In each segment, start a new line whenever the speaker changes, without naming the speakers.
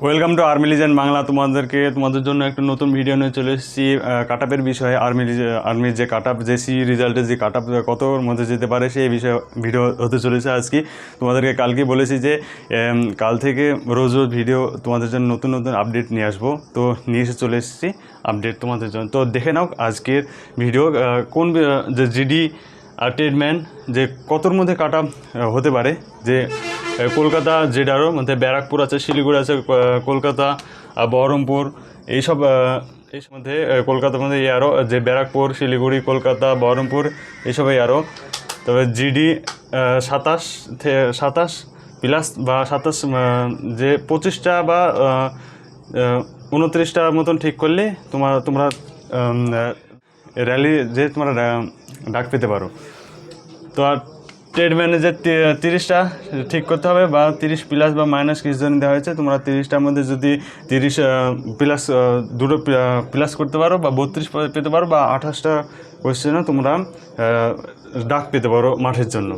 Welcome to army legend Bangla. তোমাদের জন্য একটা নতুন ভিডিও নিয়ে চলে এসেছি কাটআপের বিষয়ে। আর্মির যে কাটআপ, যে সি রেজাল্টের যে কাটআপ কতর মধ্যে যেতে পারে সেই বিষয়ে ভিডিও হতে চলেছে আজকে। তোমাদেরকে কালকেই বলেছি যে কাল থেকে রোজ রোজ ভিডিও তোমাদের জন্য নতুন নতুন আপডেট নিয়ে আসবো। তো নিয়ে এসে চলে এসেছি আপডেট তোমাদের জন্য। তো দেখে নাও আজকের ভিডিও কোন যে জিডি আর ট্রেডম্যান যে কতর মধ্যে কাটআপ হতে পারে। যে কলকাতা জেডারও মধ্যে ব্যারাকপুর আছে, শিলিগুড়ি আছে, কলকাতা, বহরমপুর, এইসব মধ্যে কলকাতার মধ্যে আরও যে ব্যারাকপুর, শিলিগুড়ি, কলকাতা, বহরমপুর এইসব আরও। তবে জিডি 27 প্লাস বা 27 যে 25টা বা 29টার মতন ঠিক করলে তোমরা র্যালি যে তোমরা ডাক পেতে পারো। তো আর ট্রেডম্যানে যে 30টা ঠিক করতে হবে, বা 30 প্লাস বা মাইনাস কিছু জন দেওয়া হয়েছে। তোমরা 30টার মধ্যে যদি 30 প্লাস দুটো প্লাস করতে পারো, বা 32 পেতে পারো, বা 28টা কোয়েশ্চেনও তোমরা ডাক পেতে পারো মাঠের জন্য।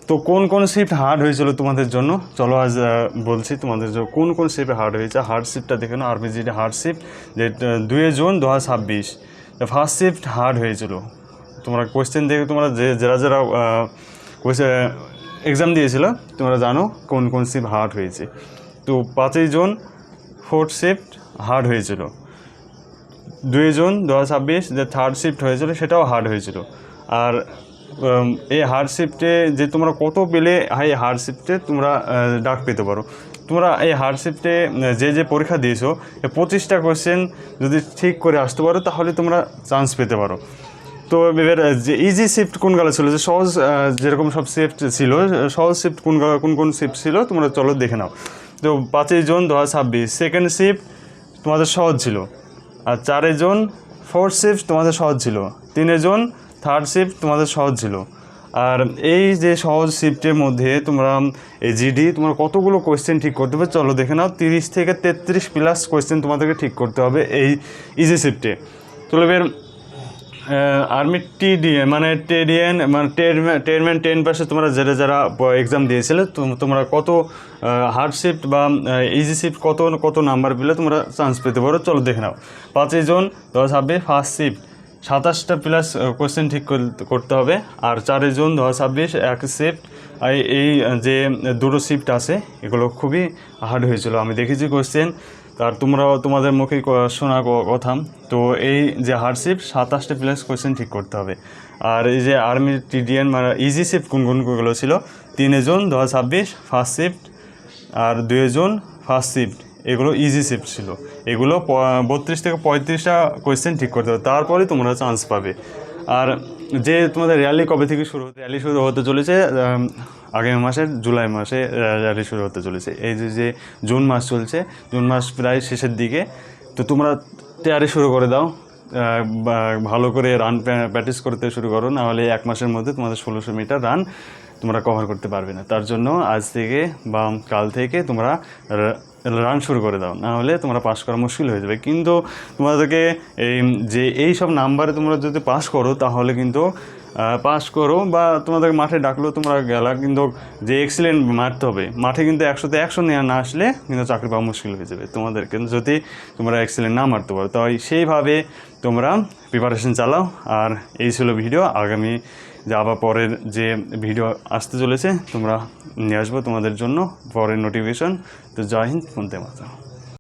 তো কোন কোন শিফট হার্ড হয়েছিল তোমাদের জন্য, চলো আজ বলছি তোমাদের জন্য কোন কোন শিফট হার্ড হয়েছে। হার্ড শিফটটা দেখে নাও। আর্মি জিডি হার্ড শিফট যে 2 জুন 2026 ফার্স্ট শিফট হার্ড হয়েছিল। তোমরা কোয়েশ্চেন দেখে তোমরা যারা এক্সাম দিয়েছিল তোমরা জানো কোন কোন শিফট হার্ড হয়েছে। তো 5 জুন ফোর্থ শিফট হার্ড হয়েছিল। 2 জুন 2026 যে থার্ড শিফট হয়েছিল সেটাও হার্ড হয়েছিল। আর এই হার্ড শিফটে যে তোমরা কত পেলে এই হার্ড শিফটে তোমরা ডাক পেতে পারো। তোমরা এই হার্ড শিফটে যে পরীক্ষা দিয়েছো 25টা কোয়েশ্চেন যদি ঠিক করে আসতে পারো তাহলে তোমরা চান্স পেতে পারো। তো এবার যে ইজি শিফট কোনগুলো ছিল, যে সহজ যেরকম সব শিফট ছিল, সহজ শিফট কোন শিফট ছিল তোমরা চলো দেখে নাও। তো 5 জুন 2026 সেকেন্ড শিফট তোমাদের সহজ ছিল। আর 4 জুন ফোর্থ শিফট তোমাদের সহজ ছিল। 3 জুন থার্ড শিফট তোমাদের সহজ ছিল। আর এই যে সহজ শিফটের মধ্যে তোমরা এই জিডি তোমরা কতগুলো কোয়েশ্চেন ঠিক করতে হবে চলো দেখে নাও। 30 থেকে 33 প্লাস কোয়েশ্চেন তোমাদেরকে ঠিক করতে হবে এই ইজি শিফটে। চলো এবার আর্মি টিডি মানে টেডিএন মানে ট্রেডম্যান 10 পাশে তোমরা যারা এক্সাম দিয়েছিলে তোমরা কত হার্ড শিফট বা ইজি শিফট কত নাম্বার পেলে তোমরা চান্স পেতে পারো চলো দেখে নাও। 5 জুন 2026 ফার্স্ট শিফট 27টা প্লাস কোয়েশ্চেন ঠিক করতে হবে। আর 4 জুন 2026 এক শিফট। এই যে দুটো শিফট আছে এগুলো খুবই হার্ড হয়েছিল, আমি দেখেছি কোয়েশ্চেন। আর তোমরাও তোমাদের মুখে শোনা কথা। তো এই যে হার্ড শিফট 27টা প্লাস কোয়েশ্চেন ঠিক করতে হবে। আর এই যে আর্মি টিডিএন মানে ইজি শিফট কোনগুলো ছিল, 3 জুন 2026 ফার্স্ট শিফট আর 2 জুন ফার্স্ট শিফট এগুলো ইজি শিফট ছিল। এগুলো 32 থেকে 35টা কোয়েশ্চেন ঠিক করতে হবে, তারপরে তোমরা চান্স পাবে। আর যে তোমাদের র্যালি কবে থেকে র্যালি শুরু হতে চলেছে, আগামী মাসের জুলাই মাসে র্যালি শুরু হতে চলেছে। এই যে জুন মাস চলছে, জুন মাস প্রায় শেষের দিকে। তো তোমরা তৈরি শুরু করে দাও, ভালো করে রান প্র্যাকটিস করতে শুরু করো, নাহলে 1 মাসের মধ্যে তোমাদের 1600 মিটার রান তোমরা কভার করতে পারবে না। তার জন্য আজ থেকে বা কাল থেকে তোমরা রান শুরু করে দাও, না হলে তোমরা পাস করা মুশকিল হয়ে যাবে। কিন্তু তোমাদেরকে এই সব নাম্বারে তোমরা যদি পাস করো তাহলে কিন্তু পাস করো, বা তোমাদের মাঠে ডাকলো তোমরা গেলা, কিন্তু যে এক্সিলেন্ট মারতে হবে মাঠে, কিন্তু 100তে 100 নেওয়া না আসলে কিন্তু চাকরি পাওয়া মুশকিল হয়ে যাবে তোমাদের, কিন্তু যদি তোমরা এক্সিলেন্ট না মারতে পারো। তাই সেইভাবে তোমরা প্রিপারেশন চালাও। আর এই ছিল ভিডিও। আগামী যে আবার পরের যে ভিডিও আসতে চলেছে তোমরা নিয়ে আসবো তোমাদের জন্য পরের নোটিফিকেশন। তো জয় হিন্দ, বন্দে মাতরম।